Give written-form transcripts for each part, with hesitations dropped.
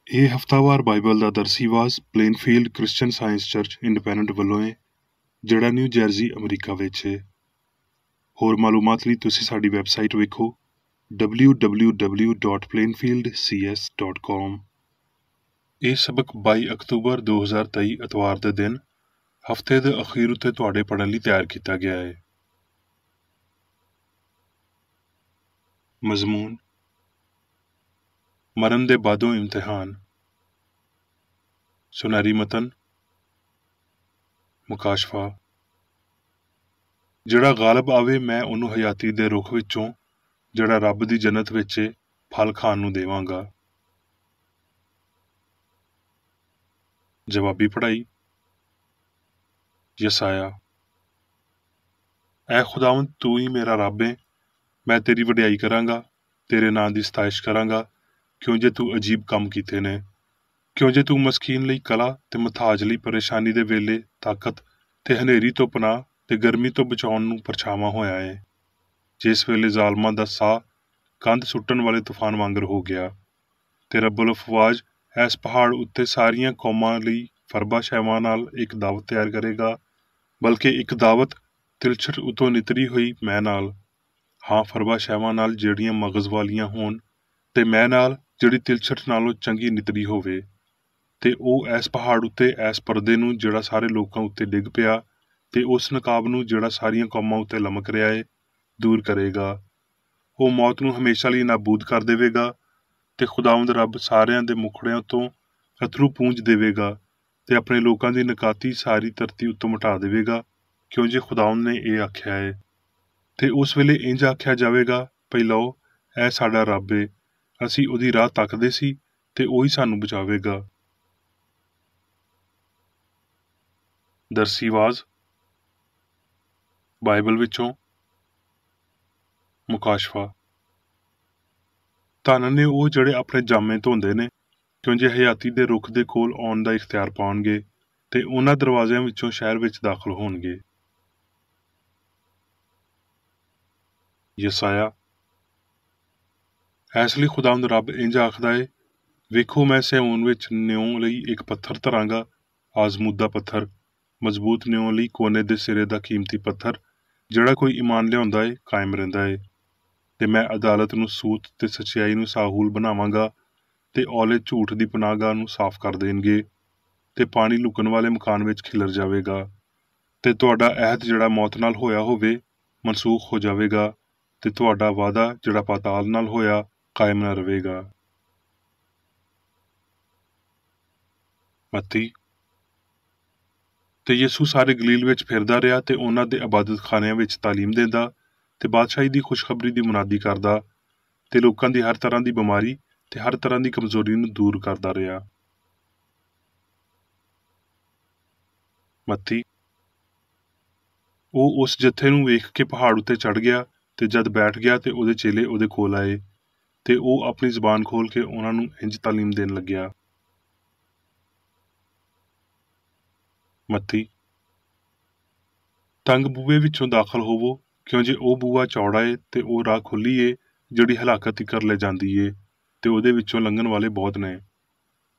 ਇਹ ਹਫ਼ਤਾਵਾਰ ਬਾਈਬਲ ਦਾ ਦਰਸੀਵਾਜ਼ Plainfield Christian Science Church Independent ਵੱਲੋਂ ਹੈ, ਜਿਹੜਾ ਨਿਊ ਜਰਸੀ, ਅਮਰੀਕਾ ਵਿੱਚ ਹੈ। ਹੋਰ ਮਾਲੂਮਾਤ ਲਈ ਤੁਸੀਂ ਸਾਡੀ ਵੈਬਸਾਈਟ ਵੇਖੋ www.plainfieldcs.com। ਇਹ ਸਬਕ 22 ਅਕਤੂਬਰ 2023 ਐਤਵਾਰ ਦੇ ਦਿਨ ਹਫ਼ਤੇ ਦੇ ਅਖੀਰ ਉੱਤੇ ਤੁਹਾਡੇ ਪੜ੍ਹਨ ਲਈ ਤਿਆਰ ਕੀਤਾ ਗਿਆ ਹੈ। ਮਜ਼ਮੂਨ: ਮਰਨ ਦੇ ਬਾਅਦੋਂ ਇਮਤਿਹਾਨ। ਸੁਨਹਿਰੀ ਮਤਨ: ਮੁਕਾਸ਼ਫਾ। ਜਿਹੜਾ ਗਾਲਬ ਆਵੇ, ਮੈਂ ਉਹਨੂੰ ਹਯਾਤੀ ਦੇ ਰੁੱਖ ਵਿੱਚੋਂ, ਜਿਹੜਾ ਰੱਬ ਦੀ ਜੰਨਤ ਵਿੱਚ ਏ, ਫਲ ਖਾਣ ਨੂੰ ਦੇਵਾਂਗਾ। ਜਵਾਬੀ ਪੜ੍ਹਾਈ। ਯਸਾਇਆ: ਐ ਖੁਦਾਵੰਦ, ਤੂੰ ਹੀ ਮੇਰਾ ਰੱਬ ਏ, ਮੈਂ ਤੇਰੀ ਵਡਿਆਈ ਕਰਾਂਗਾ, ਤੇਰੇ ਨਾਂ ਦੀ ਸਤਾਇਸ਼ ਕਰਾਂਗਾ, ਕਿਉਂ ਜੇ ਤੂੰ ਅਜੀਬ ਕੰਮ ਕੀਤੇ ਨੇ, ਕਿਉਂ ਜੇ ਤੂੰ ਮਸਕੀਨ ਲਈ ਕਲਾ ਤੇ ਮੁਥਾਜ ਲਈ ਪਰੇਸ਼ਾਨੀ ਦੇ ਵੇਲੇ ਤਾਕਤ ਤੇ ਹਨੇਰੀ ਤੋਂ ਪਨਾਹ ਤੇ ਗਰਮੀ ਤੋਂ ਬਚਾਉਣ ਨੂੰ ਪਰਛਾਵਾਂ ਹੋਇਆ ਏ। ਜਿਸ ਵੇਲੇ ਜ਼ਾਲਮਾਂ ਦਾ ਸਾਹ ਕੰਧ ਸੁੱਟਣ ਵਾਲੇ ਤੂਫਾਨ ਵਾਂਗਰ ਹੋ ਗਿਆ, ਤੇ ਰੱਬੁਲ ਅਫਵਾਜ ਇਸ ਪਹਾੜ ਉੱਤੇ ਸਾਰੀਆਂ ਕੌਮਾਂ ਲਈ ਫਰਬਾ ਸ਼ੈਵਾਂ ਨਾਲ ਇੱਕ ਦਾਵਤ ਤਿਆਰ ਕਰੇਗਾ, ਬਲਕਿ ਇੱਕ ਦਾਵਤ ਤਿਲਛਟ ਉਤੋਂ ਨਿਤਰੀ ਹੋਈ ਮੈਂ ਨਾਲ, ਹਾਂ ਫਰਬਾ ਸ਼ੈਵਾਂ ਨਾਲ ਜਿਹੜੀਆਂ ਮਗਜ਼ ਵਾਲੀਆਂ ਹੋਣ, ਤੇ ਮੈਂ ਨਾਲ ਜਿਹੜੀ ਤਿਲਛਟ ਨਾਲੋਂ ਚੰਗੀ ਨਿਤਰੀ ਹੋਵੇ। ਤੇ ਉਹ ਇਸ ਪਹਾੜ ਉੱਤੇ ਇਸ ਪਰਦੇ ਨੂੰ ਜਿਹੜਾ ਸਾਰੇ ਲੋਕਾਂ ਉੱਤੇ ਡਿੱਗ ਪਿਆ, ਤੇ ਉਸ ਨਕਾਬ ਨੂੰ ਜਿਹੜਾ ਸਾਰੀਆਂ ਕੌਮਾਂ ਉੱਤੇ ਲਮਕ ਰਿਹਾ ਏ, ਦੂਰ ਕਰੇਗਾ। ਉਹ ਮੌਤ ਨੂੰ ਹਮੇਸ਼ਾ ਲਈ ਨਾਬੂਦ ਕਰ ਦੇਵੇਗਾ, ਤੇ ਖੁਦਾਵੰਦ ਰੱਬ ਸਾਰਿਆਂ ਦੇ ਮੁਖੜਿਆਂ ਤੋਂ ਅਥਰੂ ਪੂੰਝ ਦੇਵੇਗਾ, ਤੇ ਆਪਣੇ ਲੋਕਾਂ ਦੀ ਨਕਾਤੀ ਸਾਰੀ ਧਰਤੀ ਉੱਤੋਂ ਮਿਟਾ ਦੇਵੇਗਾ, ਕਿਉਂ ਜੇ ਖੁਦਾਵੰਦ ਨੇ ਇਹ ਆਖਿਆ ਏ। ਤੇ ਉਸ ਵੇਲੇ ਇੰਝ ਆਖਿਆ ਜਾਵੇਗਾ, ਭਈ ਲਓ, ਇਹ ਸਾਡਾ ਰੱਬ ਏ, ਅਸੀਂ ਉਹਦੀ ਰਾਹ ਤੱਕਦੇ ਸੀ, ਤੇ ਉਹੀ ਸਾਨੂੰ ਬਚਾਵੇਗਾ। ਦਰਸੀਵਾਜ਼ ਬਾਈਬਲ ਵਿੱਚੋਂ ਮੁਕਾਸ਼ਫਾ। ਧੰਨ ਨੇ ਉਹ ਜਿਹੜੇ ਆਪਣੇ ਜਾਮੇ ਧੋਂਦੇ ਨੇ, ਕਿਉਂ ਜੇ ਹਯਾਤੀ ਦੇ ਰੁੱਖ ਦੇ ਕੋਲ ਆਉਣ ਦਾ ਇਖਤਿਆਰ ਪਾਉਣਗੇ, ਤੇ ਉਹਨਾਂ ਦਰਵਾਜ਼ਿਆਂ ਵਿੱਚੋਂ ਸ਼ਹਿਰ ਵਿੱਚ ਦਾਖਲ ਹੋਣਗੇ। ਯਸਾਇਆ: ਇਸ ਲਈ ਖੁਦਾਵੰਦ ਰੱਬ ਇੰਝ ਆਖਦਾ ਏ, ਵੇਖੋ, ਮੈਂ ਸਿਯੋਨ ਵਿੱਚ ਨਿਉਂ ਲਈ ਇੱਕ ਪੱਥਰ ਧਰਾਂਗਾ, ਆਜ਼ਮੂਦਾ ਪੱਥਰ, ਮਜ਼ਬੂਤ ਨਿਉਂ ਲਈ ਕੋਨੇ ਦੇ ਸਿਰੇ ਦਾ ਕੀਮਤੀ ਪੱਥਰ, ਜਿਹੜਾ ਕੋਈ ਈਮਾਨ ਲਿਆਉਂਦਾ ਏ ਕਾਇਮ ਰਹਿੰਦਾ ਏ। ਤੇ ਮੈਂ ਅਦਾਲਤ ਨੂੰ ਸੂਤ ਤੇ ਸੱਚਾਈ ਨੂੰ ਸਾਹੂਲ ਬਣਾਵਾਂਗਾ, ਤੇ ਔਲੇ ਝੂਠ ਦੀ ਪਨਾਹਗਾਹ ਨੂੰ ਸਾਫ਼ ਕਰ ਦੇਣਗੇ, ਤੇ ਪਾਣੀ ਲੁਕਣ ਵਾਲੇ ਮਕਾਨ ਵਿੱਚ ਖਿਲਰ ਜਾਵੇਗਾ, ਤੇ ਤੁਹਾਡਾ ਅਹਿਦ ਜਿਹੜਾ ਮੌਤ ਨਾਲ ਹੋਇਆ ਹੋਵੇ ਮਨਸੂਖ ਹੋ ਜਾਵੇਗਾ, ਤੇ ਤੁਹਾਡਾ ਵਾਅਦਾ ਜਿਹੜਾ ਪਾਤਾਲ ਨਾਲ ਹੋਇਆ ਕਾਇਮ ਨਾ ਰਹੇਗਾ। ਮੱਤੀ: ਤੇ ਯਿਸੂ ਸਾਰੇ ਗਲੀਲ ਵਿੱਚ ਫਿਰਦਾ ਰਿਹਾ, ਤੇ ਉਹਨਾਂ ਦੇ ਇਬਾਦਤ ਖਾਨਿਆਂ ਵਿੱਚ ਤਾਲੀਮ ਦਿੰਦਾ, ਤੇ ਬਾਦਸ਼ਾਹੀ ਦੀ ਖੁਸ਼ਖਬਰੀ ਦੀ ਮੁਨਾਦੀ ਕਰਦਾ, ਤੇ ਲੋਕਾਂ ਦੀ ਹਰ ਤਰ੍ਹਾਂ ਦੀ ਬਿਮਾਰੀ ਤੇ ਹਰ ਤਰ੍ਹਾਂ ਦੀ ਕਮਜ਼ੋਰੀ ਨੂੰ ਦੂਰ ਕਰਦਾ ਰਿਹਾ। ਮੱਤੀ: ਉਹ ਉਸ ਜੱਥੇ ਨੂੰ ਵੇਖ ਕੇ ਪਹਾੜ ਉੱਤੇ ਚੜ੍ਹ ਗਿਆ, ਤੇ ਜਦ ਬੈਠ ਗਿਆ ਤੇ ਉਹਦੇ ਚੇਲੇ ਉਹਦੇ ਕੋਲ ਆਏ, ਤੇ ਉਹ ਆਪਣੀ ਜ਼ਬਾਨ ਖੋਲ ਕੇ ਉਹਨਾਂ ਨੂੰ ਇੰਝ ਤਾਲੀਮ ਦੇਣ ਲੱਗਿਆ। ਮੱਤੀ: ਤੰਗ ਬੂਹੇ ਵਿੱਚੋਂ ਦਾਖਲ ਹੋਵੋ, ਕਿਉਂ ਜੇ ਉਹ ਬੂਹਾ ਚੌੜਾ ਏ, ਤੇ ਉਹ ਰਾਹ ਖੁੱਲੀ ਏ ਜਿਹੜੀ ਹਲਾਕਤ ਤੀਕਰ ਲੈ ਜਾਂਦੀ ਏ, ਤੇ ਉਹਦੇ ਵਿੱਚੋਂ ਲੰਘਣ ਵਾਲੇ ਬਹੁਤ ਨੇ।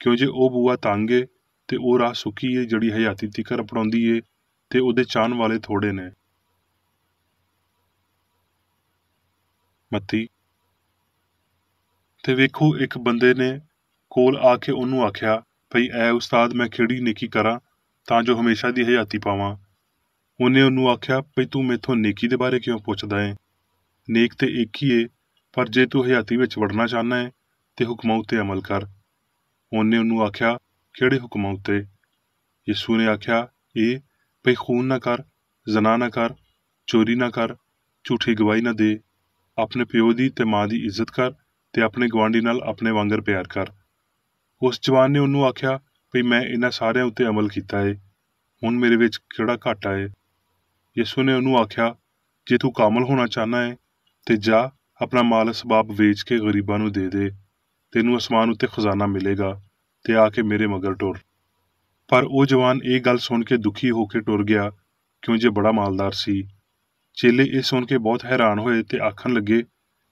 ਕਿਉਂ ਜੇ ਉਹ ਬੂਹਾ ਤੰਗ ਏ, ਤੇ ਉਹ ਰਾਹ ਸੁੱਕੀ ਏ ਜਿਹੜੀ ਹਯਾਤੀ ਤੀਕਰ ਅਪਣਾਉਂਦੀ ਏ, ਤੇ ਉਹਦੇ ਚਾਹਣ ਵਾਲੇ ਥੋੜੇ ਨੇ। ਮੱਤੀ: ਤੇ ਵੇਖੋ, ਇੱਕ ਬੰਦੇ ਨੇ ਕੋਲ ਆ ਕੇ ਉਹਨੂੰ ਆਖਿਆ, ਭਈ ਐ ਉਸਤਾਦ, ਮੈਂ ਕਿਹੜੀ ਨੇਕੀ ਕਰਾਂ ਤਾਂ ਜੋ ਹਮੇਸ਼ਾ ਦੀ ਹਯਾਤੀ ਪਾਵਾਂ। ਉਹਨੇ ਉਹਨੂੰ ਆਖਿਆ, ਭਈ ਤੂੰ ਮੈਥੋਂ ਨੇਕੀ ਦੇ ਬਾਰੇ ਕਿਉਂ ਪੁੱਛਦਾ ਏ? ਨੇਕ ਤੇ ਇੱਕ ਹੀ ਏ, ਪਰ ਜੇ ਤੂੰ ਹਯਾਤੀ ਵਿੱਚ ਵੜਨਾ ਚਾਹੁੰਦਾ ਏ, ਤੇ ਹੁਕਮਾਂ ਉੱਤੇ ਅਮਲ ਕਰ। ਉਹਨੇ ਉਹਨੂੰ ਆਖਿਆ, ਕਿਹੜੇ ਹੁਕਮਾਂ ਉੱਤੇ? ਯਿਸੂ ਨੇ ਆਖਿਆ, ਇਹ, ਭਈ ਖੂਨ ਨਾ ਕਰ, ਜ਼ਨਾ ਨਾ ਕਰ, ਚੋਰੀ ਨਾ ਕਰ, ਝੂਠੀ ਗਵਾਹੀ ਨਾ ਦੇ, ਆਪਣੇ ਪਿਓ ਦੀ ਤੇ ਮਾਂ ਦੀ ਇੱਜ਼ਤ ਕਰ, ਤੇ ਆਪਣੇ ਗੁਆਂਢੀ ਨਾਲ ਆਪਣੇ ਵਾਂਗਰ ਪਿਆਰ ਕਰ। ਉਸ ਜਵਾਨ ਨੇ ਉਹਨੂੰ ਆਖਿਆ, ਭਈ ਮੈਂ ਇਹਨਾਂ ਸਾਰਿਆਂ ਉੱਤੇ ਅਮਲ ਕੀਤਾ ਏ, ਹੁਣ ਮੇਰੇ ਵਿੱਚ ਕਿਹੜਾ ਘਾਟਾ ਏ? ਯਿਸੂ ਨੇ ਉਹਨੂੰ ਆਖਿਆ, ਜੇ ਤੂੰ ਕਾਮਲ ਹੋਣਾ ਚਾਹੁੰਦਾ ਏ, ਤੇ ਜਾ, ਆਪਣਾ ਮਾਲ ਅਸਬਾਬ ਵੇਚ ਕੇ ਗਰੀਬਾਂ ਨੂੰ ਦੇ ਦੇ, ਤੈਨੂੰ ਅਸਮਾਨ ਉੱਤੇ ਖਜ਼ਾਨਾ ਮਿਲੇਗਾ, ਤੇ ਆ ਕੇ ਮੇਰੇ ਮਗਰ ਟੁਰ। ਪਰ ਉਹ ਜਵਾਨ ਇਹ ਗੱਲ ਸੁਣ ਕੇ ਦੁਖੀ ਹੋ ਕੇ ਟੁਰ ਗਿਆ, ਕਿਉਂ ਜੇ ਬੜਾ ਮਾਲਦਾਰ ਸੀ। ਚੇਲੇ ਇਹ ਸੁਣ ਕੇ ਬਹੁਤ ਹੈਰਾਨ ਹੋਏ, ਤੇ ਆਖਣ ਲੱਗੇ,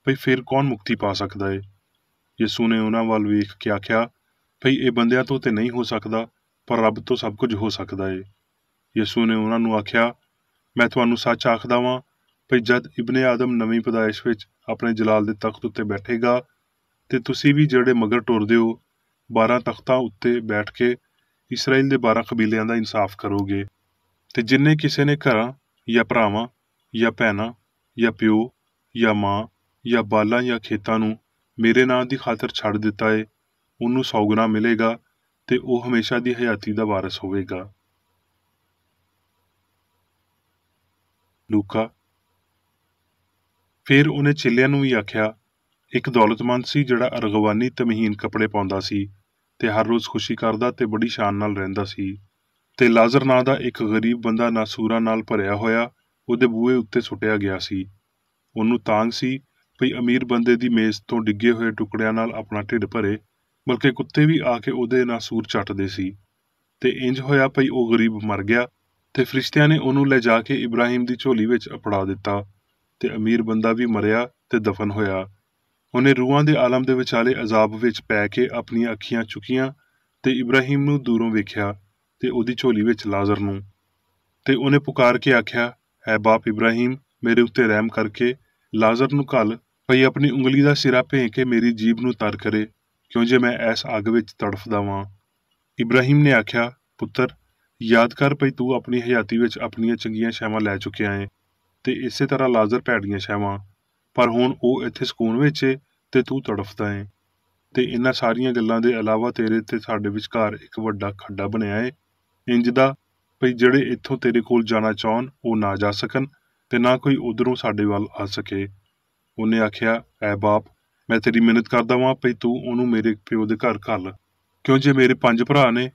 ਭਈ ਫਿਰ ਕੌਣ ਮੁਕਤੀ ਪਾ ਸਕਦਾ ਏ? ਯਿਸੂ ਨੇ ਉਹਨਾਂ ਵੱਲ ਵੇਖ ਕੇ ਆਖਿਆ, ਭਈ ਇਹ ਬੰਦਿਆਂ ਤੋਂ ਤੇ ਨਹੀਂ ਹੋ ਸਕਦਾ, ਪਰ ਰੱਬ ਤੋਂ ਸਭ ਕੁਝ ਹੋ ਸਕਦਾ ਏ। ਯਿਸੂ ਨੇ ਉਹਨਾਂ ਨੂੰ ਆਖਿਆ, ਮੈਂ ਤੁਹਾਨੂੰ ਸੱਚ ਆਖਦਾ ਵਾਂ, ਭਈ ਜਦ ਇਬਨੇ ਆਦਮ ਨਵੀਂ ਪੈਦਾਇਸ਼ ਵਿੱਚ ਆਪਣੇ ਜਲਾਲ ਦੇ ਤਖਤ ਉੱਤੇ ਬੈਠੇਗਾ, ਤੇ ਤੁਸੀਂ ਵੀ ਜਿਹੜੇ ਮਗਰ ਟੁਰਦੇ ਹੋ 12 ਤਖਤਾਂ ਉੱਤੇ ਬੈਠ ਕੇ ਇਸਰਾਏਲ ਦੇ 12 ਕਬੀਲਿਆਂ ਦਾ ਇਨਸਾਫ ਕਰੋਗੇ। ਤੇ ਜਿੰਨੇ ਕਿਸੇ ਨੇ ਘਰਾਂ ਜਾਂ ਭਰਾਵਾਂ ਜਾਂ ਭੈਣਾਂ ਜਾਂ ਪਿਓ ਜਾਂ ਮਾਂ ਜਾਂ ਬਾਲਾਂ ਜਾਂ ਖੇਤਾਂ ਨੂੰ ਮੇਰੇ ਨਾਂ ਦੀ ਖਾਤਰ ਛੱਡ ਦਿੱਤਾ ਏ, ਉਹਨੂੰ 100 ਗੁਣਾ ਮਿਲੇਗਾ ਤੇ ਉਹ ਹਮੇਸ਼ਾ ਦੀ ਹਯਾਤੀ ਦਾ ਵਾਰਸ ਹੋਵੇਗਾ। ਲੂਕਾ। ਫਿਰ ਉਹਨੇ ਚੇਲਿਆਂ ਨੂੰ ਵੀ ਆਖਿਆ, ਇੱਕ ਦੌਲਤਮੰਦ ਸੀ ਜਿਹੜਾ ਅਰਗਵਾਨੀ ਤੇ ਮਹੀਨ ਕੱਪੜੇ ਪਾਉਂਦਾ ਸੀ ਤੇ ਹਰ ਰੋਜ਼ ਖੁਸ਼ੀ ਕਰਦਾ ਤੇ ਬੜੀ ਸ਼ਾਨ ਨਾਲ ਰਹਿੰਦਾ ਸੀ। ਤੇ ਲਾਜ਼ਰ ਨਾਂ ਦਾ ਇੱਕ ਗਰੀਬ ਬੰਦਾ ਨਾਸੂਰਾਂ ਨਾਲ ਭਰਿਆ ਹੋਇਆ ਉਹਦੇ ਬੂਹੇ ਉੱਤੇ ਸੁੱਟਿਆ ਗਿਆ ਸੀ। ਉਹਨੂੰ ਤਾਂਘ ਸੀ ਭਈ ਅਮੀਰ ਬੰਦੇ ਦੀ ਮੇਜ਼ ਤੋਂ ਡਿੱਗੇ ਹੋਏ ਟੁਕੜਿਆਂ ਨਾਲ ਆਪਣਾ ਢਿੱਡ ਭਰੇ, ਬਲਕਿ ਕੁੱਤੇ ਵੀ ਆ ਕੇ ਉਹਦੇ ਨਾਸੂਰ ਚੱਟਦੇ ਸੀ। ਤੇ ਇੰਜ ਹੋਇਆ ਭਈ ਉਹ ਗਰੀਬ ਮਰ ਗਿਆ ਤੇ ਫਰਿਸ਼ਤਿਆਂ ਨੇ ਉਹਨੂੰ ਲੈ ਜਾ ਕੇ ਇਬਰਾਹੀਮ ਦੀ ਝੋਲੀ ਵਿੱਚ ਅਪੜਾ ਦਿੱਤਾ। ਤੇ ਅਮੀਰ ਬੰਦਾ ਵੀ ਮਰਿਆ ਤੇ ਦਫਨ ਹੋਇਆ। ਉਹਨੇ ਰੂਹਾਂ ਦੇ ਆਲਮ ਦੇ ਵਿਚਾਲੇ ਅਜ਼ਾਬ ਵਿੱਚ ਪੈ ਕੇ ਆਪਣੀਆਂ ਅੱਖੀਆਂ ਚੁੱਕੀਆਂ ਤੇ ਇਬਰਾਹੀਮ ਨੂੰ ਦੂਰੋਂ ਵੇਖਿਆ ਤੇ ਉਹਦੀ ਝੋਲੀ ਵਿੱਚ ਲਾਜ਼ਰ ਨੂੰ। ਤੇ ਉਹਨੇ ਪੁਕਾਰ ਕੇ ਆਖਿਆ, ਐ ਬਾਪ ਇਬਰਾਹੀਮ, ਮੇਰੇ ਉੱਤੇ ਰਹਿਮ ਕਰਕੇ ਲਾਜ਼ਰ ਨੂੰ ਘੱਲ, ਭਈ ਆਪਣੀ ਉਂਗਲੀ ਦਾ ਸਿਰਾ ਭੇਂ ਕੇ ਮੇਰੀ ਜੀਭ ਨੂੰ ਤਰ ਕਰੇ, ਕਿਉਂ ਜੇ ਮੈਂ ਇਸ ਅੱਗ ਵਿੱਚ ਤੜਫਦਾ ਵਾਂ। ਇਬਰਾਹੀਮ ਨੇ ਆਖਿਆ, ਪੁੱਤਰ, ਯਾਦ ਕਰ ਭਈ ਤੂੰ ਆਪਣੀ ਹਯਾਤੀ ਵਿੱਚ ਆਪਣੀਆਂ ਚੰਗੀਆਂ ਸ਼ੈਵਾਂ ਲੈ ਚੁੱਕਿਆ ਏ ਤੇ ਇਸੇ ਤਰ੍ਹਾਂ ਲਾਜ਼ਰ ਭੈੜੀਆਂ ਸ਼ੈਵਾਂ, ਪਰ ਹੁਣ ਉਹ ਇੱਥੇ ਸਕੂਨ ਵਿੱਚ ਏ ਤੇ ਤੂੰ ਤੜਫਦਾ ਏ। ਤੇ ਇਹਨਾਂ ਸਾਰੀਆਂ ਗੱਲਾਂ ਦੇ ਇਲਾਵਾ ਤੇਰੇ ਤੇ ਸਾਡੇ ਵਿਚਕਾਰ ਇੱਕ ਵੱਡਾ ਖੱਡਾ ਬਣਿਆ ਏ, ਇੰਜ ਦਾ ਭਈ ਜਿਹੜੇ ਇੱਥੋਂ ਤੇਰੇ ਕੋਲ ਜਾਣਾ ਚਾਹਣ ਉਹ ਨਾ ਜਾ ਸਕਣ ਤੇ ਨਾ ਕੋਈ ਉਧਰੋਂ ਸਾਡੇ ਵੱਲ ਆ ਸਕੇ। ਉਹਨੇ ਆਖਿਆ, ਐ ਬਾਪ, ਮੈਂ ਤੇਰੀ ਮਿਹਨਤ ਕਰਦਾ ਵਾਂ ਭਈ ਤੂੰ ਉਹਨੂੰ ਮੇਰੇ ਪਿਓ ਦੇ ਘਰ ਘੱਲ, ਕਿਉਂ ਜੇ ਮੇਰੇ 5 ਭਰਾ ਨੇ,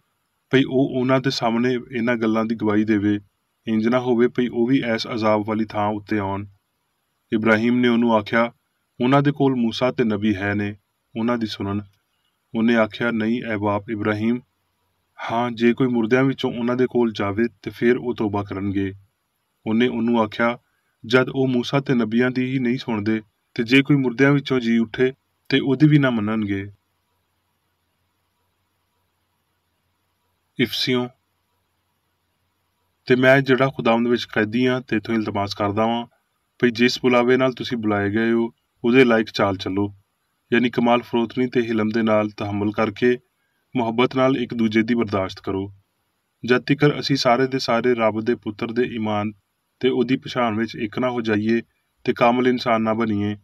ਭਈ ਉਹ ਉਹਨਾਂ ਦੇ ਸਾਹਮਣੇ ਇਹਨਾਂ ਗੱਲਾਂ ਦੀ ਗਵਾਹੀ ਦੇਵੇ, ਇੰਜ ਨਾ ਹੋਵੇ ਭਈ ਉਹ ਵੀ ਇਸ ਅਜ਼ਾਬ ਵਾਲੀ ਥਾਂ ਉੱਤੇ ਆਉਣ। ਇਬਰਾਹੀਮ ਨੇ ਉਹਨੂੰ ਆਖਿਆ, ਉਹਨਾਂ ਦੇ ਕੋਲ ਮੂਸਾ ਤੇ ਨਬੀ ਹੈ ਨੇ, ਉਹਨਾਂ ਦੀ ਸੁਣਨ। ਉਹਨੇ ਆਖਿਆ, ਨਹੀਂ ਐ ਬਾਪ ਇਬਰਾਹੀਮ, ਹਾਂ, ਜੇ ਕੋਈ ਮੁਰਦਿਆਂ ਵਿੱਚੋਂ ਉਹਨਾਂ ਦੇ ਕੋਲ ਜਾਵੇ ਤੇ ਫਿਰ ਉਹ ਤੋਬਾ ਕਰਨਗੇ। ਉਹਨੇ ਉਹਨੂੰ ਆਖਿਆ, ਜਦ ਉਹ ਮੂਸਾ ਤੇ ਨਬੀਆਂ ਦੀ ਹੀ ਨਹੀਂ ਸੁਣਦੇ ਤੇ ਜੇ ਕੋਈ ਮੁਰਦਿਆਂ ਵਿੱਚੋਂ ਜੀ ਉੱਠੇ ਤੇ ਉਹਦੀ ਵੀ ਨਾ ਮੰਨਣਗੇ। ਇਫਸੀਓਂ। ਤੇ ਮੈਂ ਜਿਹੜਾ ਖੁਦਾਵੰਦ ਵਿੱਚ ਕੈਦੀ ਹਾਂ ਤੇ ਇਥੋਂ ਇਲਤਮਾਸ ਕਰਦਾ ਵਾਂ ਭਈ ਜਿਸ ਬੁਲਾਵੇ ਨਾਲ ਤੁਸੀਂ ਬੁਲਾਏ ਗਏ ਹੋ ਉਹਦੇ ਲਾਇਕ ਚਾਲ ਚੱਲੋ, ਯਾਨੀ ਕਮਾਲ ਫਰੋਤਨੀ ਤੇ ਹਿਲਮ ਦੇ ਨਾਲ ਤਹਮਲ ਕਰਕੇ ਮੁਹੱਬਤ ਨਾਲ ਇੱਕ ਦੂਜੇ ਦੀ ਬਰਦਾਸ਼ਤ ਕਰੋ, ਜਦ ਤੀਕਰ ਅਸੀਂ ਸਾਰੇ ਦੇ ਸਾਰੇ ਰੱਬ ਦੇ ਪੁੱਤਰ ਦੇ ਈਮਾਨ ਤੇ ਉਹਦੀ ਪਛਾਣ ਵਿੱਚ ਇੱਕ ਨਾ ਹੋ ਜਾਈਏ ਤੇ ਕਾਮਲ ਇਨਸਾਨ ਨਾ ਬਣੀਏ,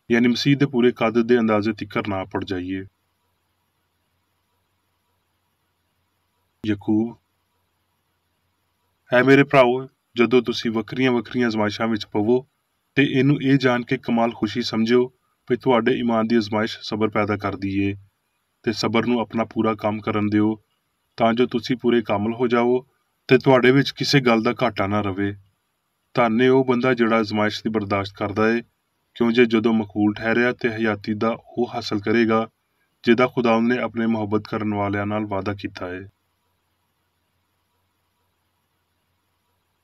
ਯਾਨੀ ਮਸੀਹ ਦੇ ਪੂਰੇ ਕੱਦ ਦੇ ਅੰਦਾਜ਼ੇ ਤੀਕਰ ਨਾ ਪੜ ਜਾਈਏ। ਯਕੂਬ। ਹੈ ਮੇਰੇ ਭਰਾਓ, ਜਦੋਂ ਤੁਸੀਂ ਵੱਖਰੀਆਂ ਵੱਖਰੀਆਂ ਅਜ਼ਮਾਇਸ਼ਾਂ ਵਿੱਚ ਪਵੋ ਤੇ ਇਹਨੂੰ ਇਹ ਜਾਣ ਕੇ ਕਮਾਲ ਖੁਸ਼ੀ ਸਮਝਿਓ ਭਈ ਤੁਹਾਡੇ ਈਮਾਨ ਦੀ ਅਜ਼ਮਾਇਸ਼ ਸਬਰ ਪੈਦਾ ਕਰਦੀ ਏ, ਤੇ ਸਬਰ ਨੂੰ ਆਪਣਾ ਪੂਰਾ ਕੰਮ ਕਰਨ ਦਿਓ ਤਾਂ ਜੋ ਤੁਸੀਂ ਪੂਰੇ ਕਾਮਲ ਹੋ ਜਾਵੋ ਤੇ ਤੁਹਾਡੇ ਵਿੱਚ ਕਿਸੇ ਗੱਲ ਦਾ ਘਾਟਾ ਨਾ ਰਵੇ। ਧੰਨ ਏ ਉਹ ਬੰਦਾ ਜਿਹੜਾ ਅਜ਼ਮਾਇਸ਼ ਦੀ ਬਰਦਾਸ਼ਤ ਕਰਦਾ ਏ, ਕਿਉਂ ਜੇ ਜਦੋਂ ਮਕਬੂਲ ਠਹਿਰਿਆ ਤੇ ਹਯਾਤੀ ਦਾ ਉਹ ਹਾਸਲ ਕਰੇਗਾ ਜਿਹਦਾ ਖੁਦਾਵੰਦ ਨੇ ਆਪਣੇ ਮੁਹੱਬਤ ਕਰਨ ਵਾਲਿਆਂ ਨਾਲ ਵਾਅਦਾ ਕੀਤਾ ਏ।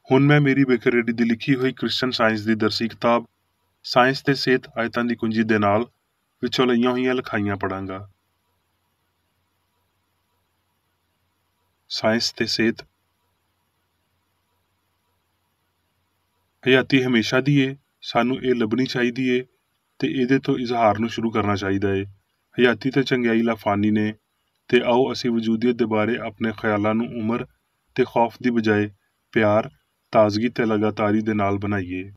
ਹੁਣ ਮੈਂ ਮੇਰੀ ਬੇਕਰੇਡੀ ਦੀ ਲਿਖੀ ਹੋਈ ਕ੍ਰਿਸਚਨ ਸਾਇੰਸ ਦੀ ਦਰਸੀ ਕਿਤਾਬ ਸਾਇੰਸ ਤੇ ਸਿਹਤ ਆਇਤਾਂ ਦੀ ਕੁੰਜੀ ਦੇ ਨਾਲ ਵਿੱਚੋਂ ਲਈਆਂ ਹੋਈਆਂ ਲਿਖਾਈਆਂ ਪੜਾਂਗਾ। ਸਾਇੰਸ ਤੇ ਸਿਹਤ। ਹਯਾਤੀ ਹਮੇਸ਼ਾ ਦੀ ਏ, ਸਾਨੂੰ ਇਹ ਲੱਭਣੀ ਚਾਹੀਦੀ ਏ ਤੇ ਇਹਦੇ ਤੋਂ ਇਜ਼ਹਾਰ ਨੂੰ ਸ਼ੁਰੂ ਕਰਨਾ ਚਾਹੀਦਾ ਏ। ਹਯਾਤੀ ਤੇ ਚੰਗਿਆਈ ਲਾਫਾਨੀ ਨੇ, ਤੇ ਆਓ ਅਸੀਂ ਵਜੂਦੀਅਤ ਦੇ ਬਾਰੇ ਆਪਣੇ ਖਿਆਲਾਂ ਨੂੰ ਉਮਰ ਤੇ ਖੌਫ ਦੀ ਬਜਾਏ ਪਿਆਰ, ਤਾਜ਼ਗੀ ਤੇ ਲਗਾਤਾਰੀ ਦੇ ਨਾਲ ਬਣਾਈਏ।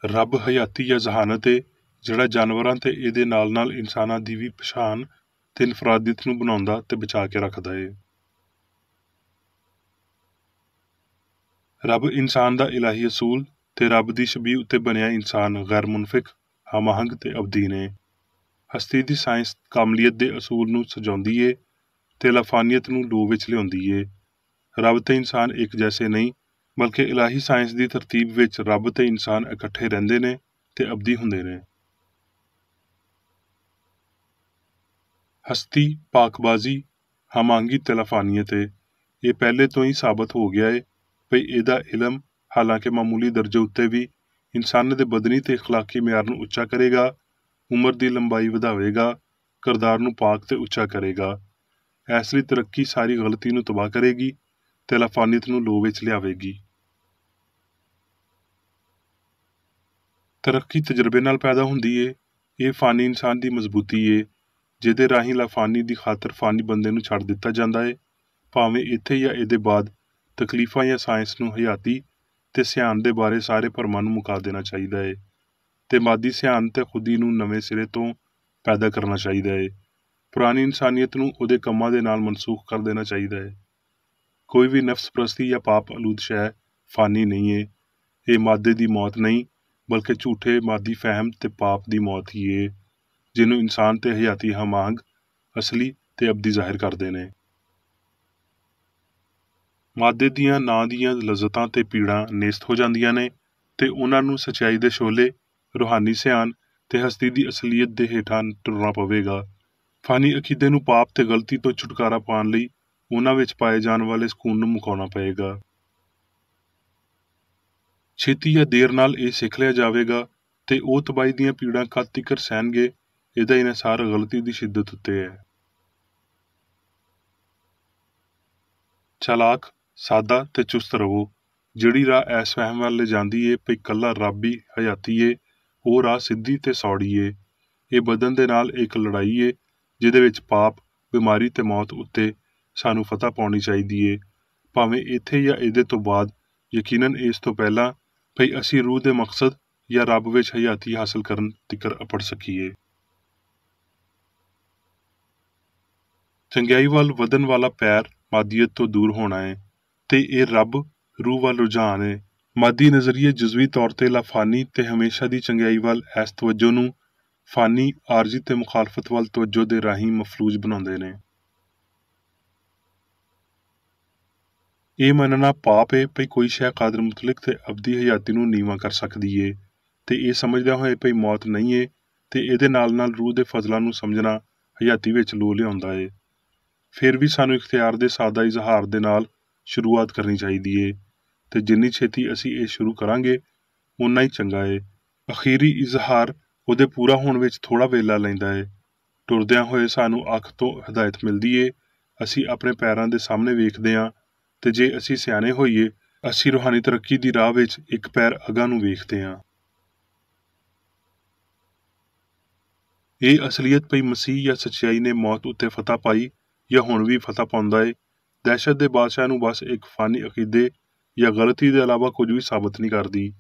ਰੱਬ ਹਯਾਤੀ ਜਾਂ ਜ਼ਹਾਨਤ ਏ ਜਿਹੜਾ ਜਾਨਵਰਾਂ ਤੇ ਇਹਦੇ ਨਾਲ ਨਾਲ ਇਨਸਾਨਾਂ ਦੀ ਵੀ ਪਛਾਣ ਤੇ ਇਨਫਰਾਦੀਅਤ ਨੂੰ ਬਣਾਉਂਦਾ ਤੇ ਬਚਾ ਕੇ ਰੱਖਦਾ ਏ। ਰੱਬ ਇਨਸਾਨ ਦਾ ਇਲਾਹੀ ਅਸੂਲ ਤੇ ਰੱਬ ਦੀ ਸ਼ਬੀਹ ਉੱਤੇ ਬਣਿਆ ਇਨਸਾਨ ਗੈਰ ਮੁਨਫਿਕ, ਹਮਾਹੰਗ ਤੇ ਅਬਦੀ ਨੇ। ਹਸਤੀ ਦੀ ਸਾਇੰਸ ਕਾਮਲੀਅਤ ਦੇ ਅਸੂਲ ਨੂੰ ਸਜਾਉਂਦੀ ਏ ਤੇ ਲਾਫਾਨੀਅਤ ਨੂੰ ਲੋ ਵਿੱਚ ਲਿਆਉਂਦੀ ਏ। ਰੱਬ ਤੇ ਇਨਸਾਨ ਇੱਕ ਜੈਸੇ ਨਹੀਂ, ਬਲਕਿ ਇਲਾਹੀ ਸਾਇੰਸ ਦੀ ਤਰਤੀਬ ਵਿੱਚ ਰੱਬ ਤੇ ਇਨਸਾਨ ਇਕੱਠੇ ਰਹਿੰਦੇ ਨੇ ਤੇ ਅਬਦੀ ਹੁੰਦੇ ਨੇ। ਹਸਤੀ ਪਾਕਬਾਜ਼ੀ, ਹਮਾਂਗੀ ਤੇ ਲਾਫਾਨੀਅਤ ਏ। ਇਹ ਪਹਿਲੇ ਤੋਂ ਹੀ ਸਾਬਤ ਹੋ ਗਿਆ ਏ ਭਈ ਇਹਦਾ ਇਲਮ ਹਾਲਾਂਕਿ ਮਾਮੂਲੀ ਦਰਜੇ ਉੱਤੇ ਵੀ ਇਨਸਾਨ ਦੇ ਬਦਨੀ ਤੇ ਇਖਲਾਕੀ ਮਿਆਰ ਨੂੰ ਉੱਚਾ ਕਰੇਗਾ ਉਮਰ ਦੀ ਲੰਬਾਈ ਵਧਾਵੇਗਾ, ਕਿਰਦਾਰ ਨੂੰ ਪਾਕ ਤੇ ਉੱਚਾ ਕਰੇਗਾ। ਇਸ ਲਈ ਤਰੱਕੀ ਸਾਰੀ ਗਲਤੀ ਨੂੰ ਤਬਾਹ ਕਰੇਗੀ ਤੇ ਲਾਫਾਨੀਅਤ ਨੂੰ ਲੋਹ ਵਿੱਚ ਲਿਆਵੇਗੀ। ਤਰੱਕੀ ਤਜਰਬੇ ਨਾਲ ਪੈਦਾ ਹੁੰਦੀ ਏ। ਇਹ ਫਾਨੀ ਇਨਸਾਨ ਦੀ ਮਜ਼ਬੂਤੀ ਏ, ਜਿਹਦੇ ਰਾਹੀਂ ਲਾਫਾਨੀ ਦੀ ਖਾਤਰ ਫਾਨੀ ਬੰਦੇ ਨੂੰ ਛੱਡ ਦਿੱਤਾ ਜਾਂਦਾ ਏ, ਭਾਵੇਂ ਇੱਥੇ ਜਾਂ ਇਹਦੇ ਬਾਅਦ। ਤਕਲੀਫਾਂ ਜਾਂ ਸਾਇੰਸ ਨੂੰ ਹਯਾਤੀ ਤੇ ਸਿਆਣ ਦੇ ਬਾਰੇ ਸਾਰੇ ਭਰਮਾਂ ਨੂੰ ਮੁਕਾ ਦੇਣਾ ਚਾਹੀਦਾ ਏ ਤੇ ਮਾਦੀ ਸਿਆਣ ਤੇ ਖੁਦੀ ਨੂੰ ਨਵੇਂ ਸਿਰੇ ਤੋਂ ਪੈਦਾ ਕਰਨਾ ਚਾਹੀਦਾ ਏ। ਪੁਰਾਣੀ ਇਨਸਾਨੀਅਤ ਨੂੰ ਉਹਦੇ ਕੰਮਾਂ ਦੇ ਨਾਲ ਮਨਸੂਖ ਕਰ ਦੇਣਾ ਚਾਹੀਦਾ ਏ। ਕੋਈ ਵੀ ਨਫਸ ਪ੍ਰਸਤੀ ਜਾਂ ਪਾਪ ਆਲੂਦ ਸ਼ੈ ਫਾਨੀ ਨਹੀਂ ਏ। ਇਹ ਮਾਦੇ ਦੀ ਮੌਤ ਨਹੀਂ, ਬਲਕਿ ਝੂਠੇ ਮਾਦੀ ਫਹਿਮ ਤੇ ਪਾਪ ਦੀ ਮੌਤ ਹੀ ਏ, ਜਿਹਨੂੰ ਇਨਸਾਨ ਤੇ ਹਯਾਤੀ ਹਮਾਂਗ ਅਸਲੀ ਤੇ ਅਬਦੀ ਜ਼ਾਹਿਰ ਕਰਦੇ ਨੇ। ਮਾਦੇ ਦੀਆਂ ਨਾਂ ਦੀਆਂ ਲਜ਼ਤਾਂ ਤੇ ਪੀੜਾਂ ਨੇਸਤ ਹੋ ਜਾਂਦੀਆਂ ਨੇ ਤੇ ਉਹਨਾਂ ਨੂੰ ਸੱਚਾਈ ਦੇ ਸ਼ੋਲੇ, ਰੂਹਾਨੀ ਸਿਆਣ ਤੇ ਹਸਤੀ ਦੀ ਅਸਲੀਅਤ ਦੇ ਹੇਠਾਂ ਟੁਰਨਾ ਪਵੇਗਾ। ਫਾਨੀ ਅਕੀਦੇ ਨੂੰ ਪਾਪ ਤੇ ਗਲਤੀ ਤੋਂ ਛੁਟਕਾਰਾ ਪਾਉਣ ਲਈ ਉਹਨਾਂ ਵਿੱਚ ਪਾਏ ਜਾਣ ਵਾਲੇ ਸਕੂਨ ਨੂੰ ਮੁਕਾਉਣਾ ਪਏਗਾ। ਛੇਤੀ ਜਾਂ ਦੇਰ ਨਾਲ ਇਹ ਸਿੱਖ ਲਿਆ ਜਾਵੇਗਾ ਤੇ ਉਹ ਤਬਾਹੀ ਦੀਆਂ ਪੀੜਾਂ ਕਦ ਤੀਕਰ ਸਹਿਣਗੇ, ਇਹਦਾ ਇਨਸਾਰ ਗਲਤੀ ਦੀ ਸ਼ਿੱਦਤ ਉੱਤੇ ਹੈ। ਚਾਲਾਕ, ਸਾਦਾ ਤੇ ਚੁਸਤ ਰਹੋ। ਜਿਹੜੀ ਰਾਹ ਐਸ ਫਹਿਮ ਵੱਲ ਲੈ ਜਾਂਦੀ ਏ ਭਈ ਕੱਲਾ ਰੱਬ ਹੀ ਹਯਾਤੀ ਏ, ਉਹ ਰਾਹ ਸਿੱਧੀ ਤੇ ਸੌੜੀ ਏ। ਇਹ ਬਦਨ ਦੇ ਨਾਲ ਇੱਕ ਲੜਾਈ ਏ, ਜਿਹਦੇ ਵਿੱਚ ਪਾਪ, ਬਿਮਾਰੀ ਤੇ ਮੌਤ ਉੱਤੇ ਸਾਨੂੰ ਫਤਹ ਪਾਉਣੀ ਚਾਹੀਦੀ ਏ, ਭਾਵੇਂ ਇੱਥੇ ਜਾਂ ਇਹਦੇ ਤੋਂ ਬਾਅਦ। ਯਕੀਨਨ ਇਸ ਤੋਂ ਪਹਿਲਾਂ ਭਈ ਅਸੀਂ ਰੂਹ ਦੇ ਮਕਸਦ ਜਾਂ ਰੱਬ ਵਿੱਚ ਹਯਾਤੀ ਹਾਸਲ ਕਰਨ ਤੀਕਰ ਅਪੜ ਸਕੀਏ। ਚੰਗਿਆਈ ਵੱਲ ਵਧਣ ਵਾਲਾ ਪੈਰ ਮਾਦੀਅਤ ਤੋਂ ਦੂਰ ਹੋਣਾ ਹੈ ਤੇ ਇਹ ਰੱਬ ਰੂਹ ਵੱਲ ਰੁਝਾਨ ਹੈ। ਮਾਦੀ ਨਜ਼ਰੀਏ ਜਜ਼ਵੀ ਤੌਰ ਤੇ ਲਾਫਾਨੀ ਤੇ ਹਮੇਸ਼ਾ ਦੀ ਚੰਗਿਆਈ ਵੱਲ ਇਸ ਤਵੱਜੋ ਨੂੰ ਫਾਨੀ, ਆਰਜ਼ੀ ਤੇ ਮੁਖਾਲਫਤ ਵੱਲ ਤਵੱਜੋ ਦੇ ਰਾਹੀਂ ਮਫਲੂਜ ਬਣਾਉਂਦੇ ਨੇ। ਇਹ ਮੰਨਣਾ ਪਾਪ ਏ ਭਈ ਕੋਈ ਸ਼ੈ ਕਾਦਰ ਮੁਤਲਕ ਤੇ ਅਬਦੀ ਹਯਾਤੀ ਨੂੰ ਨੀਵਾਂ ਕਰ ਸਕਦੀ ਏ, ਤੇ ਇਹ ਸਮਝਦਿਆਂ ਹੋਏ ਭਈ ਮੌਤ ਨਹੀਂ ਏ ਤੇ ਇਹਦੇ ਨਾਲ ਨਾਲ ਰੂਹ ਦੇ ਫਜ਼ਲਾਂ ਨੂੰ ਸਮਝਣਾ ਹਯਾਤੀ ਵਿੱਚ ਲੋਹ ਲਿਆਉਂਦਾ ਏ। ਫਿਰ ਵੀ ਸਾਨੂੰ ਇਖਤਿਆਰ ਦੇ ਸਾਦਾ ਇਜ਼ਹਾਰ ਦੇ ਨਾਲ ਸ਼ੁਰੂਆਤ ਕਰਨੀ ਚਾਹੀਦੀ ਏ, ਤੇ ਜਿੰਨੀ ਛੇਤੀ ਅਸੀਂ ਇਹ ਸ਼ੁਰੂ ਕਰਾਂਗੇ ਓਨਾ ਹੀ ਚੰਗਾ ਏ। ਅਖੀਰੀ ਇਜ਼ਹਾਰ ਉਹਦੇ ਪੂਰਾ ਹੋਣ ਵਿੱਚ ਥੋੜ੍ਹਾ ਵੇਲਾ ਲੈਂਦਾ ਏ। ਟੁਰਦਿਆਂ ਹੋਏ ਸਾਨੂੰ ਅੱਖ ਤੋਂ ਹਦਾਇਤ ਮਿਲਦੀ ਏ, ਅਸੀਂ ਆਪਣੇ ਪੈਰਾਂ ਦੇ ਸਾਹਮਣੇ ਵੇਖਦੇ ਹਾਂ, ਤੇ ਜੇ ਅਸੀਂ ਸਿਆਣੇ ਹੋਈਏ ਅਸੀਂ ਰੂਹਾਨੀ ਤਰੱਕੀ ਦੀ ਰਾਹ ਵਿੱਚ ਇੱਕ ਪੈਰ ਅਗਾਂਹ ਨੂੰ ਵੇਖਦੇ ਹਾਂ। ਇਹ ਅਸਲੀਅਤ ਪਈ ਮਸੀਹ ਜਾਂ ਸੱਚਾਈ ਨੇ ਮੌਤ ਉੱਤੇ ਫਤਹ ਪਾਈ ਜਾਂ ਹੁਣ ਵੀ ਫਤਹ ਪਾਉਂਦਾ ਏ। ਦਹਿਸ਼ਤ ਦੇ ਬਾਦਸ਼ਾਹ ਨੂੰ ਬਸ ਇੱਕ ਫਾਨੀ ਅਕੀਦੇ ਜਾਂ ਗਲਤੀ ਦੇ ਇਲਾਵਾ ਕੁਝ ਵੀ ਸਾਬਤ ਨਹੀਂ ਕਰਦੀ,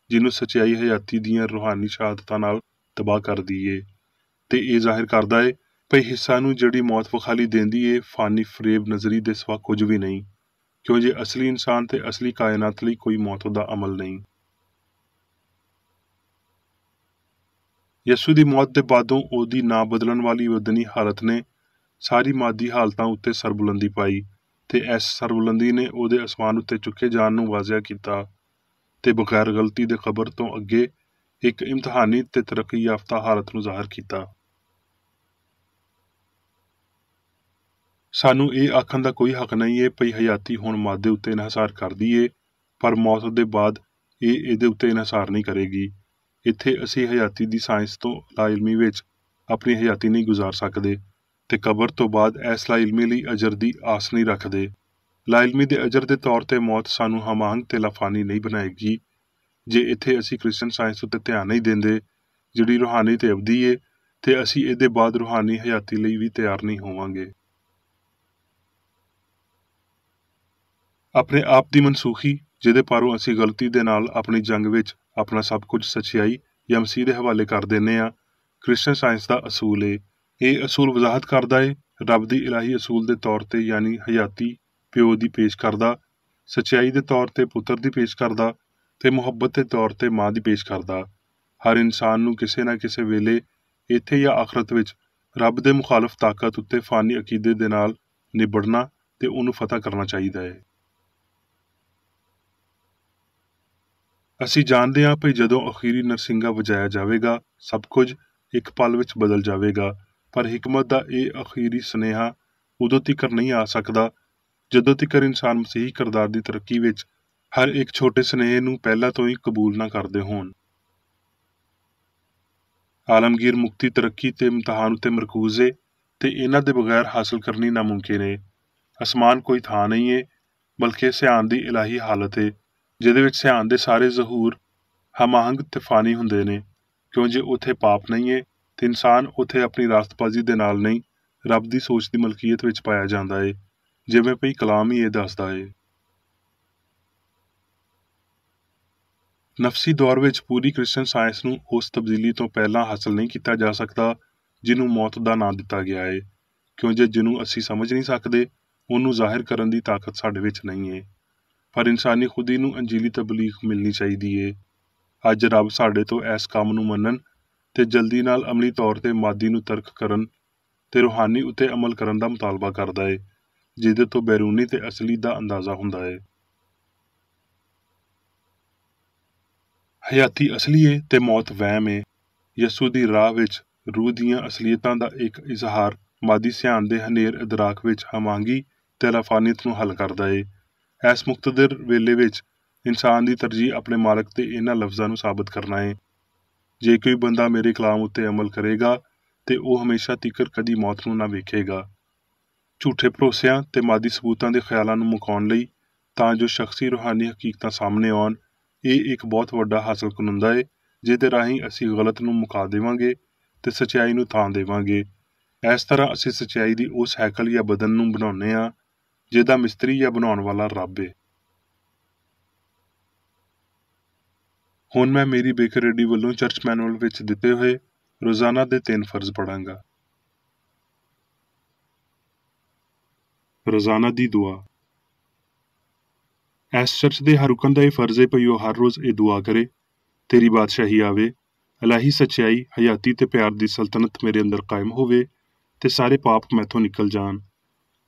ਜਿਹਨੂੰ ਸੱਚਾਈ ਹਯਾਤੀ ਦੀਆਂ ਰੂਹਾਨੀ ਸ਼ਹਾਦਤਾਂ ਨਾਲ ਤਬਾਹ ਕਰਦੀ ਏ, ਤੇ ਇਹ ਜ਼ਾਹਿਰ ਕਰਦਾ ਏ ਭਈ ਹਿੱਸਾ ਨੂੰ ਜਿਹੜੀ ਮੌਤ ਵਿਖਾਲੀ ਦੇਂਦੀ ਏ ਫਾਨੀ ਫਰੇਬ ਨਜ਼ਰੀ ਦੇ ਸਿਵਾ ਕੁਝ ਵੀ ਨਹੀਂ, ਕਿਉਂ ਜੇ ਅਸਲੀ ਇਨਸਾਨ ਤੇ ਅਸਲੀ ਕਾਇਨਾਤ ਲਈ ਕੋਈ ਮੌਤ ਦਾ ਅਮਲ ਨਹੀਂ। ਯਸੂ ਦੀ ਮੌਤ ਦੇ ਬਾਅਦੋਂ ਉਹਦੀ ਨਾ ਬਦਲਣ ਵਾਲੀ ਵਦਨੀ ਹਾਲਤ ਨੇ ਸਾਰੀ ਮਾਦੀ ਹਾਲਤਾਂ ਉੱਤੇ ਸਰਬੁਲੰਦੀ ਪਾਈ, ਤੇ ਇਸ ਸਰਬੁਲੰਦੀ ਨੇ ਉਹਦੇ ਅਸਮਾਨ ਉੱਤੇ ਚੁੱਕੇ ਜਾਣ ਨੂੰ ਵਾਜ਼ਿਆ ਕੀਤਾ ਤੇ ਬਗੈਰ ਗਲਤੀ ਦੇ ਕਬਰ ਤੋਂ ਅੱਗੇ ਇੱਕ ਇਮਤਿਹਾਨੀ ਤੇ ਤਰੱਕੀ ਯਾਫਤਾ ਹਾਲਤ ਨੂੰ ਜ਼ਾਹਰ ਕੀਤਾ। ਸਾਨੂੰ ਇਹ ਆਖਣ ਦਾ ਕੋਈ ਹੱਕ ਨਹੀਂ ਏ ਭਈ ਹਯਾਤੀ ਹੁਣ ਮਾਦੇ ਉੱਤੇ ਇਨਹਿਸਾਰ ਕਰਦੀ ਏ, ਪਰ ਮੌਤ ਦੇ ਬਾਅਦ ਇਹ ਇਹਦੇ ਉੱਤੇ ਇਨਹਿਸਾਰ ਨਹੀਂ ਕਰੇਗੀ। ਇੱਥੇ ਅਸੀਂ ਹਯਾਤੀ ਦੀ ਸਾਇੰਸ ਤੋਂ ਲਾਇਲਮੀ ਵਿੱਚ ਆਪਣੀ ਹਯਾਤੀ ਨਹੀਂ ਗੁਜ਼ਾਰ ਸਕਦੇ, ਤੇ ਕਬਰ ਤੋਂ ਬਾਅਦ ਇਸ ਲਾਇਲਮੀ ਲਈ ਅਜਰ ਦੀ ਆਸ ਨਹੀਂ ਰੱਖਦੇ। ਲਾਇਲਮੀ ਦੇ ਅਜਰ ਦੇ ਤੌਰ ਤੇ ਮੌਤ ਸਾਨੂੰ ਹਮਾਂਗ ਤੇ ਲਾਫਾਨੀ ਨਹੀਂ ਬਣਾਏਗੀ। ਜੇ ਇੱਥੇ ਅਸੀਂ ਕ੍ਰਿਸਚਨ ਸਾਇੰਸ ਉੱਤੇ ਧਿਆਨ ਨਹੀਂ ਦਿੰਦੇ, ਜਿਹੜੀ ਰੂਹਾਨੀ ਤੇ ਅਬਦੀ ਏ, ਤੇ ਅਸੀਂ ਇਹਦੇ ਬਾਅਦ ਰੂਹਾਨੀ ਹਯਾਤੀ ਲਈ ਵੀ ਤਿਆਰ ਨਹੀਂ ਹੋਵਾਂਗੇ। ਆਪਣੇ ਆਪ ਦੀ ਮਨਸੂਖੀ, ਜਿਹਦੇ ਪਾਰੋਂ ਅਸੀਂ ਗਲਤੀ ਦੇ ਨਾਲ ਆਪਣੀ ਜੰਗ ਵਿੱਚ ਆਪਣਾ ਸਭ ਕੁਝ ਸੱਚਾਈ ਜਾਂ ਮਸੀਹ ਦੇ ਹਵਾਲੇ ਕਰ ਦਿੰਦੇ ਹਾਂ, ਕ੍ਰਿਸਚਨ ਸਾਇੰਸ ਦਾ ਅਸੂਲ ਏ। ਇਹ ਅਸੂਲ ਵਜ਼ਾਹਤ ਕਰਦਾ ਏ ਰੱਬ ਦੀ ਇਲਾਹੀ ਅਸੂਲ ਦੇ ਤੌਰ ਤੇ, ਯਾਨੀ ਹਯਾਤੀ ਪਿਓ ਦੀ ਪੇਸ਼ ਕਰਦਾ, ਸੱਚਾਈ ਦੇ ਤੌਰ ਤੇ ਪੁੱਤਰ ਦੀ ਪੇਸ਼ ਕਰਦਾ ਤੇ ਮੁਹੱਬਤ ਦੇ ਤੌਰ ਤੇ ਮਾਂ ਦੀ ਪੇਸ਼ ਕਰਦਾ। ਹਰ ਇਨਸਾਨ ਨੂੰ ਕਿਸੇ ਨਾ ਕਿਸੇ ਵੇਲੇ ਇੱਥੇ ਜਾਂ ਆਖਰਤ ਵਿੱਚ ਰੱਬ ਦੇ ਮੁਖਾਲਫ ਤਾਕਤ ਉੱਤੇ ਫਾਨੀ ਅਕੀਦੇ ਦੇ ਨਾਲ ਨਿਬੜਨਾ ਤੇ ਉਹਨੂੰ ਫਤਹ ਕਰਨਾ ਚਾਹੀਦਾ ਹੈ। ਅਸੀਂ ਜਾਣਦੇ ਹਾਂ ਭਈ ਜਦੋਂ ਅਖੀਰੀ ਨਰਸਿੰਗਾ ਵਜਾਇਆ ਜਾਵੇਗਾ ਸਭ ਕੁਝ ਇੱਕ ਪਲ ਵਿੱਚ ਬਦਲ ਜਾਵੇਗਾ, ਪਰ ਹਿਕਮਤ ਦਾ ਇਹ ਅਖੀਰੀ ਸੁਨੇਹਾ ਉਦੋਂ ਤੀਕਰ ਨਹੀਂ ਆ ਸਕਦਾ ਜਦੋਂ ਤੀਕਰ ਇਨਸਾਨ ਮਸੀਹੀ ਕਿਰਦਾਰ ਦੀ ਤਰੱਕੀ ਵਿੱਚ ਹਰ ਇੱਕ ਛੋਟੇ ਸੁਨੇਹੇ ਨੂੰ ਪਹਿਲਾਂ ਤੋਂ ਹੀ ਕਬੂਲ ਨਾ ਕਰਦੇ ਹੋਣ। ਆਲਮਗੀਰ ਮੁਕਤੀ ਤਰੱਕੀ ਤੇ ਇਮਤਿਹਾਨ ਉੱਤੇ ਮਰਕੂਜ਼ ਏ ਤੇ ਇਹਨਾਂ ਦੇ ਬਗੈਰ ਹਾਸਲ ਕਰਨੀ ਨਾਮੁਮਕਿਨ ਏ। ਅਸਮਾਨ ਕੋਈ ਥਾਂ ਨਹੀਂ ਏ, ਬਲਕਿ ਸਿਆਣ ਦੀ ਇਲਾਹੀ ਹਾਲਤ ਏ, ਜਿਹਦੇ ਵਿੱਚ ਸਿਆਣ ਦੇ ਸਾਰੇ ਜ਼ਹੂਰ ਹਮਾਹੰਗ ਤੇ ਫਾਨੀ ਹੁੰਦੇ ਨੇ। ਕਿਉਂ ਜੇ ਉੱਥੇ ਪਾਪ ਨਹੀਂ ਏ ਤੇ ਇਨਸਾਨ ਉੱਥੇ ਆਪਣੀ ਰਾਸਤਬਾਜ਼ੀ ਦੇ ਨਾਲ ਨਹੀਂ, ਰੱਬ ਦੀ ਸੋਚ ਦੀ ਮਲਕੀਅਤ ਵਿੱਚ ਪਾਇਆ ਜਾਂਦਾ ਏ, ਜਿਵੇਂ ਭਈ ਕਲਾਮ ਹੀ ਇਹ ਦੱਸਦਾ ਏ। ਨਫਸੀ ਦੌਰ ਵਿੱਚ ਪੂਰੀ ਕ੍ਰਿਸਚਨ ਸਾਇੰਸ ਨੂੰ ਉਸ ਤਬਦੀਲੀ ਤੋਂ ਪਹਿਲਾਂ ਹਾਸਲ ਨਹੀਂ ਕੀਤਾ ਜਾ ਸਕਦਾ ਜਿਹਨੂੰ ਮੌਤ ਦਾ ਨਾਂ ਦਿੱਤਾ ਗਿਆ ਏ। ਕਿਉਂ ਜੇ ਜਿਹਨੂੰ ਅਸੀਂ ਸਮਝ ਨਹੀਂ ਸਕਦੇ, ਉਹਨੂੰ ਜ਼ਾਹਿਰ ਕਰਨ ਦੀ ਤਾਕਤ ਸਾਡੇ ਵਿੱਚ ਨਹੀਂ ਏ। ਪਰ ਇਨਸਾਨੀ ਖੁਦੀ ਨੂੰ ਅੰਜੀਲੀ ਤਬਲੀਗ ਮਿਲਣੀ ਚਾਹੀਦੀ ਏ। ਅੱਜ ਰੱਬ ਸਾਡੇ ਤੋਂ ਇਸ ਕੰਮ ਨੂੰ ਮੰਨਣ ਤੇ ਜਲਦੀ ਨਾਲ ਅਮਲੀ ਤੌਰ ਤੇ ਮਾਦੀ ਨੂੰ ਤਰਕ ਕਰਨ ਤੇ ਰੂਹਾਨੀ ਉੱਤੇ ਅਮਲ ਕਰਨ ਦਾ ਮੁਤਾਲਬਾ ਕਰਦਾ ਏ, ਜਿਹਦੇ ਤੋਂ ਬੈਰੂਨੀ ਤੇ ਅਸਲੀ ਦਾ ਅੰਦਾਜ਼ਾ ਹੁੰਦਾ ਏ। ਹਯਾਤੀ ਅਸਲੀ ਏ ਤੇ ਮੌਤ ਵਹਿਮ ਏ। ਯਸੂ ਦੀ ਰਾਹ ਵਿੱਚ ਰੂਹ ਦੀਆਂ ਅਸਲੀਅਤਾਂ ਦਾ ਇੱਕ ਇਜ਼ਹਾਰ ਮਾਦੀ ਸਿਆਣ ਦੇ ਹਨੇਰ ਇਦਰਾਕ ਵਿੱਚ ਹਮਾਂਗੀ ਤੇ ਲਾਫਾਨੀਅਤ ਨੂੰ ਹੱਲ ਕਰਦਾ ਏ। ਇਸ ਮੁਕਤਦਰ ਵੇਲੇ ਵਿੱਚ ਇਨਸਾਨ ਦੀ ਤਰਜੀਹ ਆਪਣੇ ਮਾਲਕ ਤੇ ਇਹਨਾਂ ਲਫ਼ਜ਼ਾਂ ਨੂੰ ਸਾਬਤ ਕਰਨਾ ਏ, ਜੇ ਕੋਈ ਬੰਦਾ ਮੇਰੇ ਕਲਾਮ ਉੱਤੇ ਅਮਲ ਕਰੇਗਾ ਤੇ ਉਹ ਹਮੇਸ਼ਾ ਤੀਕਰ ਕਦੀ ਮੌਤ ਨੂੰ ਨਾ ਵੇਖੇਗਾ। ਝੂਠੇ ਭਰੋਸਿਆਂ ਤੇ ਮਾਦੀ ਸਬੂਤਾਂ ਦੇ ਖਿਆਲਾਂ ਨੂੰ ਮੁਕਾਉਣ ਲਈ ਤਾਂ ਜੋ ਸ਼ਖਸੀ ਰੂਹਾਨੀ ਹਕੀਕਤਾਂ ਸਾਹਮਣੇ ਆਉਣ, ਇਹ ਇੱਕ ਬਹੁਤ ਵੱਡਾ ਹਾਸਲ ਕੁਨੰਦਾ ਏ, ਜਿਹਦੇ ਰਾਹੀਂ ਅਸੀਂ ਗਲਤ ਨੂੰ ਮੁਕਾ ਦੇਵਾਂਗੇ ਤੇ ਸੱਚਾਈ ਨੂੰ ਥਾਂ ਦੇਵਾਂਗੇ। ਇਸ ਤਰ੍ਹਾਂ ਅਸੀਂ ਸੱਚਾਈ ਦੀ ਉਸ ਹੈਕਲ ਜਾਂ ਬਦਨ ਨੂੰ ਬਣਾਉਂਦੇ ਹਾਂ ਜਿਹਦਾ ਮਿਸਤਰੀ ਜਾਂ ਬਣਾਉਣ ਵਾਲਾ ਰੱਬ ਏ। ਹੁਣ ਮੈਂ ਮੇਰੀ ਬੇਕਰ ਰੇਡੀ ਵੱਲੋਂ ਚਰਚ ਮੈਨੂਅਲ ਵਿੱਚ ਦਿੱਤੇ ਹੋਏ ਰੋਜ਼ਾਨਾ ਦੇ 3 ਫਰਜ਼ ਪੜਾਂਗਾ। ਰੋਜ਼ਾਨਾ ਦੀ ਦੁਆ। ਇਸ ਚਰਚ ਦੇ ਹਰ ਰੁਕਨ ਦਾ ਇਹ ਫਰਜ਼ ਏ ਭਈ ਉਹ ਹਰ ਰੋਜ਼ ਇਹ ਦੁਆ ਕਰੇ, ਤੇਰੀ ਬਾਦਸ਼ਾਹੀ ਆਵੇ, ਇਲਾਹੀ ਸੱਚਾਈ, ਹਯਾਤੀ ਤੇ ਪਿਆਰ ਦੀ ਸਲਤਨਤ ਮੇਰੇ ਅੰਦਰ ਕਾਇਮ ਹੋਵੇ ਤੇ ਸਾਰੇ ਪਾਪ ਮੈਥੋਂ ਨਿਕਲ ਜਾਣ,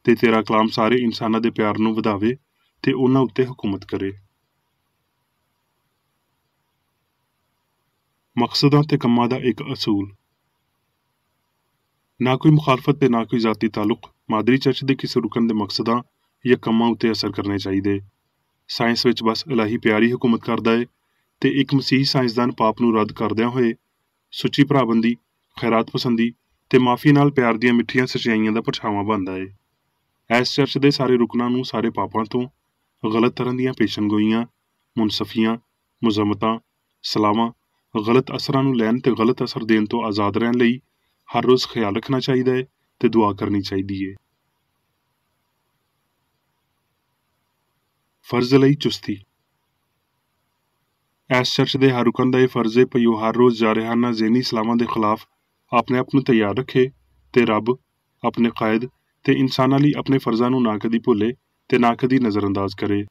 ਤੇ ਤੇਰਾ ਕਲਾਮ ਸਾਰੇ ਇਨਸਾਨਾਂ ਦੇ ਪਿਆਰ ਨੂੰ ਵਧਾਵੇ ਤੇ ਉਹਨਾਂ ਉੱਤੇ ਹਕੂਮਤ ਕਰੇ। ਮਕਸਦਾਂ ਤੇ ਕੰਮਾਂ ਦਾ ਇੱਕ ਅਸੂਲ। ਨਾ ਕੋਈ ਮੁਖਾਲਫਤ ਤੇ ਨਾ ਕੋਈ ਜ਼ਾਤੀ ਤਾਲੁਕ ਮਾਦਰੀ ਚਰਚ ਦੇ ਕਿਸੇ ਰੁਕਨ ਦੇ ਮਕਸਦਾਂ ਜਾਂ ਕੰਮਾਂ ਉੱਤੇ ਅਸਰ ਕਰਨੇ ਚਾਹੀਦੇ। ਸਾਇੰਸ ਵਿੱਚ ਬਸ ਇਲਾਹੀ ਪਿਆਰ ਹੀ ਹਕੂਮਤ ਕਰਦਾ ਏ ਤੇ ਇੱਕ ਮਸੀਹ ਸਾਇੰਸਦਾਨ ਪਾਪ ਨੂੰ ਰੱਦ ਕਰਦਿਆਂ ਹੋਏ ਸੁੱਚੀ ਭਰਾਬੰਦੀ, ਖੈਰਾਤ ਪਸੰਦੀ ਤੇ ਮਾਫੀ ਨਾਲ ਪਿਆਰ ਦੀਆਂ ਮਿੱਠੀਆਂ ਸੱਚਾਈਆਂ ਦਾ ਪਰਛਾਵਾਂ ਬਣਦਾ ਏ। ਇਸ ਚਰਚ ਦੇ ਸਾਰੇ ਰੁਕਨਾਂ ਨੂੰ ਸਾਰੇ ਪਾਪਾਂ ਤੋਂ, ਗਲਤ ਤਰ੍ਹਾਂ ਦੀਆਂ ਪੇਸ਼ਨਗੋਈਆਂ, ਮੁਨਸਫੀਆਂ, ਮੁਜ਼ਮਤਾਂ, ਸਲਾਵਾਂ, ਗਲਤ ਅਸਰਾਂ ਨੂੰ ਲੈਣ ਤੇ ਗਲਤ ਅਸਰ ਦੇਣ ਤੋਂ ਆਜ਼ਾਦ ਰਹਿਣ ਲਈ ਹਰ ਰੋਜ਼ ਖਿਆਲ ਰੱਖਣਾ ਚਾਹੀਦਾ ਏ ਤੇ ਦੁਆ ਕਰਨੀ ਚਾਹੀਦੀ ਏ। ਫਰਜ਼ ਲਈ ਚੁਸਤੀ। ਇਸ ਚਰਚ ਦੇ ਹਰ ਰੁਕਨ ਦਾ ਇਹ ਫਰਜ਼ ਏ ਭਈ ਉਹ ਹਰ ਰੋਜ਼ ਜਾਰਿਹਾਨਾ ਜ਼ਹਿਨੀ ਸਲਾਮਾਂ ਦੇ ਖਿਲਾਫ ਆਪਣੇ ਆਪ ਨੂੰ ਤਿਆਰ ਰੱਖੇ ਤੇ ਰੱਬ, ਆਪਣੇ ਕਾਇਦ ਤੇ ਇਨਸਾਨਾਂ ਲਈ ਆਪਣੇ ਫਰਜ਼ਾਂ ਨੂੰ ਨਾ ਕਦੀ ਭੁੱਲੇ ਤੇ ਨਾ ਕਦੀ ਨਜ਼ਰਅੰਦਾਜ਼ ਕਰੇ।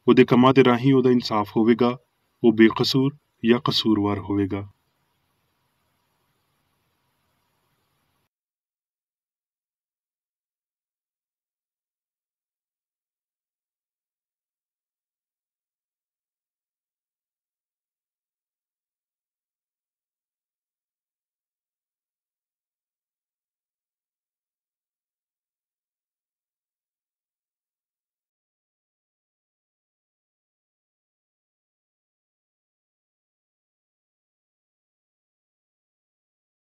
ਉਹਦੇ ਕੰਮਾਂ ਦੇ ਰਾਹੀਂ ਉਹਦਾ ਇਨਸਾਫ ਹੋਵੇਗਾ, ਉਹ ਬੇਕਸੂਰ ਜਾਂ ਕਸੂਰਵਾਰ ਹੋਵੇਗਾ।